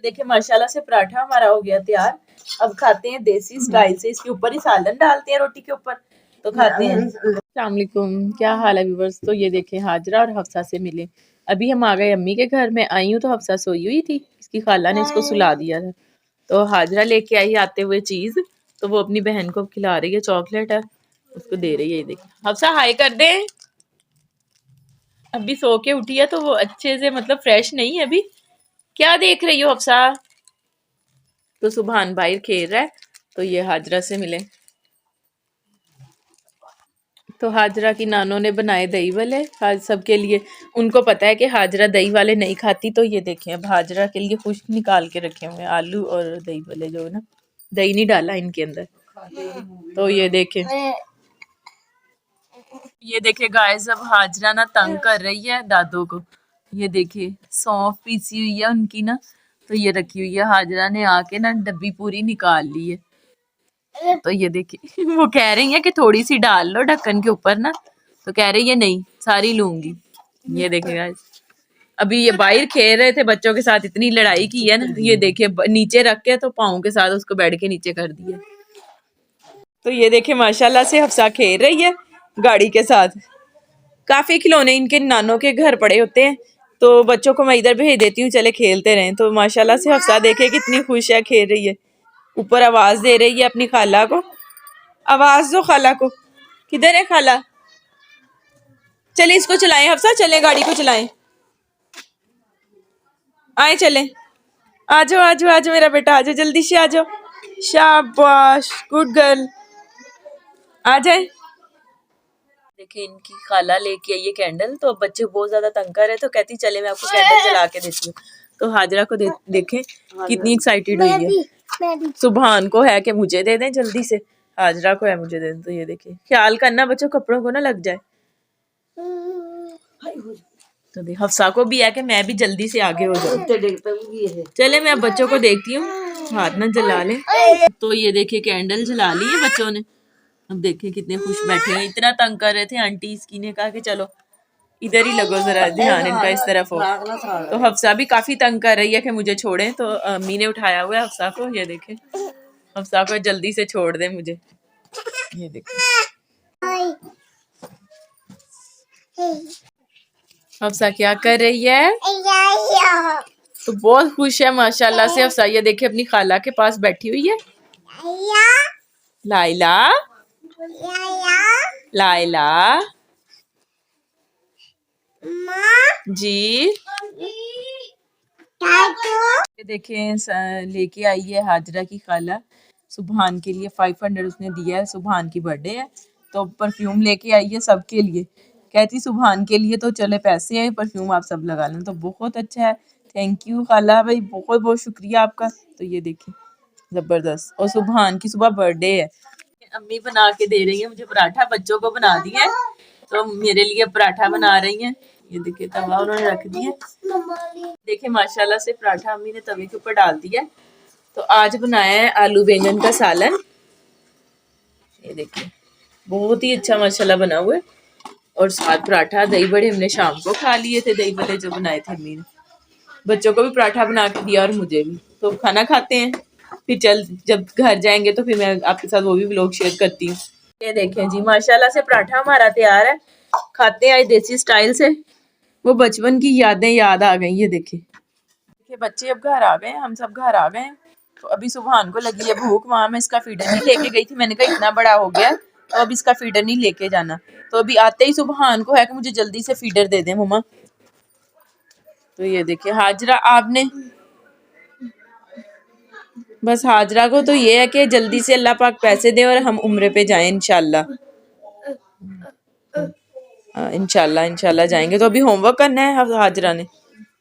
देखिए माशाल्लाह से पराठा हमारा हो गया तैयार। अब खाते हैं देसी स्टाइल से। इसके ऊपर ही सालन डालते हैं रोटी के ऊपर, तो खाते हैं। अस्सलाम वालेकुम, क्या हाल है व्यूअर्स। तो ये देखें हाजरा और हफ्सा से मिले। अभी हम आ गए अम्मी के घर में। आई हूँ तो हफ्सा सोई हुई थी, इसकी खाला ने इसको सुला दिया था। तो हाजरा लेके आई आते हुए चीज, तो वो अपनी बहन को खिला रही है, चॉकलेट है उसको दे रही है। देखिए हफ्सा हाय कर दे। अभी सो के उठी है तो वो अच्छे से मतलब फ्रेश नहीं है अभी। क्या देख रही हो हफ्सा। तो सुभान भाई खेल रहा है, तो ये हाजरा से मिले। तो हाजरा की नानों ने बनाए दही वाले आज सबके लिए। उनको पता है कि हाजरा दही वाले नहीं खाती, तो ये देखें अब हाजरा के लिए खुश्क निकाल के रखे हुए आलू और दही वाले, जो है ना, दही नहीं डाला इनके अंदर। तो ये देखें गाइस, अब हाजरा ना तंग कर रही है दादो को। ये देखिए सौंफ पीसी हुई है उनकी ना, तो ये रखी हुई है। हाजरा ने आके ना डब्बी पूरी निकाल ली है। तो ये देखिए वो कह रही है कि थोड़ी सी डाल लो ढक्कन के ऊपर ना, तो कह रही है नहीं सारी लूंगी। ये देखिए गाइस, अभी ये बाहर खेल रहे थे बच्चों के साथ, इतनी लड़ाई की है ना। ये देखिए नीचे रख के तो पाँव के साथ उसको बेड के नीचे कर दिया। तो ये देखिए माशाल्लाह से हफ्सा खेल रही है गाड़ी के साथ। काफी खिलौने इनके नानों के घर पड़े होते हैं, तो बच्चों को मैं इधर भेज देती हूँ, चले खेलते रहें। तो माशाल्लाह से हफ्सा देखे कितनी खुश है, खेल रही है। ऊपर आवाज दे रही है अपनी खाला को। आवाज दो खाला को। किधर है खाला। चले इसको चलाएं हफ्सा, चले गाड़ी को चलाएं। आए चले, आ जाओ आ जाओ आ जाओ मेरा बेटा, आ जाओ जल्दी से आ जाओ। शाबाश गुड गर्ल, आ जाए। देखिए इनकी खाला लेके आई है कैंडल। तो बच्चे बहुत ज्यादा तंग कर रहे, तो कहती चले मैं आपको कैंडल जला के देती हूँ। तो हाजरा को देखें कितनी एक्साइटेड हुई है। सुभान को है कि मुझे दे दें जल्दी से, हाजरा को है मुझे दे दें। तो ये देखिए ख्याल करना बच्चों कपड़ों को ना लग जाए। तो देख हफ्सा को भी है कि मैं भी जल्दी से आगे हो जाऊँ। चले मैं बच्चों को देखती हूँ, हाथ ना जला ले। तो ये देखिए कैंडल जला ली है बच्चों ने। अब देखिए कितने खुश बैठे हैं। इतना तंग कर रहे थे, आंटी इसकी ने कहा कि चलो इधर ही लगो जरा, ध्यान इनका इस तरफ हो। तो हफ्सा भी काफी तंग कर रही है कि मुझे छोड़े, तो अम्मी ने उठाया हुआ है हफ्सा को। ये देखे हफ्सा को जल्दी से छोड़ दे मुझे। ये देखो हफ्सा क्या कर रही है, तो बहुत खुश है माशाल्लाह से हफ्सा। ये देखिए अपनी खाला के पास बैठी हुई है। लाइला लाइला जी। देखें लेके आई है हाजरा की खाला सुभान के लिए 500 उसने दिया है। सुभान की बर्थडे है तो परफ्यूम लेके आई है सबके लिए। कहती सुभान के लिए तो चले पैसे हैं, परफ्यूम आप सब लगा लें। तो बहुत अच्छा है, थैंक यू खाला भाई, बहुत बहुत शुक्रिया आपका। तो ये देखिए जबरदस्त। और सुभान की सुबह बर्थडे है। अम्मी बना के दे रही है मुझे पराठा, बच्चों को बना दिया है तो मेरे लिए पराठा बना रही हैं। ये देखिए तवा उन्होंने रख दिया। देखिए माशाल्लाह से पराठा अम्मी ने तवे के ऊपर डाल दिया। तो आज बनाया है आलू बैंगन का सालन। ये देखिए बहुत ही अच्छा माशाल्लाह बना हुआ है। और साथ पराठा, दही बड़े हमने शाम को खा लिए थे, दही बड़े जो बनाए थे अम्मी ने। बच्चों को भी पराठा बना के दिया और मुझे भी। तो खाना खाते हैं, फिर जब घर जाएंगे तो फिर मैं आपके साथ वो भी व्लॉग शेयर करती हूँ। ये देखें जी माशाल्लाह से पराठा हमारा तैयार है। खाते हैं आज देसी स्टाइल से। वो बचपन की यादें याद आ गई। ये देखिए बच्चे अब घर आ गए, हम सब घर आ गए। तो अभी सुभान को लगी है भूख। वहां मैं इसका फीडर नहीं लेके गई थी, मैंने कहा इतना बड़ा हो गया तो अब इसका फीडर नहीं लेके जाना। तो अभी आते ही सुभान को है कि मुझे जल्दी से फीडर दे दें मम्मा। तो ये देखिए हाजरा आपने बस हाजरा को तो ये है कि जल्दी से अल्लाह पाक पैसे दे और हम उम्रे पे जाएं इंशाल्लाह। इंशाल्लाह इंशाल्लाह जाएंगे। तो अभी होमवर्क करना है हाजरा ने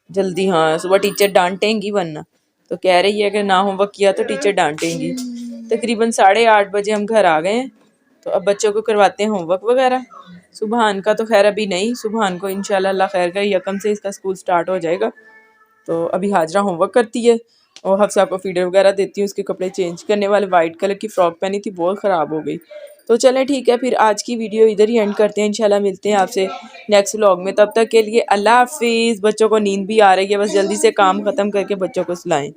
जल्दी। हाँ सुबह टीचर डांटेंगी वरना, तो कह रही है कि ना होमवर्क किया तो टीचर डांटेंगी। तकरीबन 8:30 बजे हम घर आ गए हैं। तो अब बच्चों को करवाते हैं होमवर्क वगैरह। सुभान का तो खैर अभी नहीं, सुभान को इंशाल्लाह अल्लाह खैर करे यकम से इसका स्कूल स्टार्ट हो जाएगा। तो अभी हाजरा होमवर्क करती है और हफ्सा को फीडर वगैरह देती हूँ। उसके कपड़े चेंज करने वाले, वाइट कलर की फ्रॉक पहनी थी बहुत ख़राब हो गई। तो चलें ठीक है, फिर आज की वीडियो इधर ही एंड करते हैं। इंशाल्लाह मिलते हैं आपसे नेक्स्ट व्लॉग में। तब तक के लिए अल्लाह हाफिज़। बच्चों को नींद भी आ रही है, बस जल्दी से काम ख़त्म करके बच्चों को सुलाएं।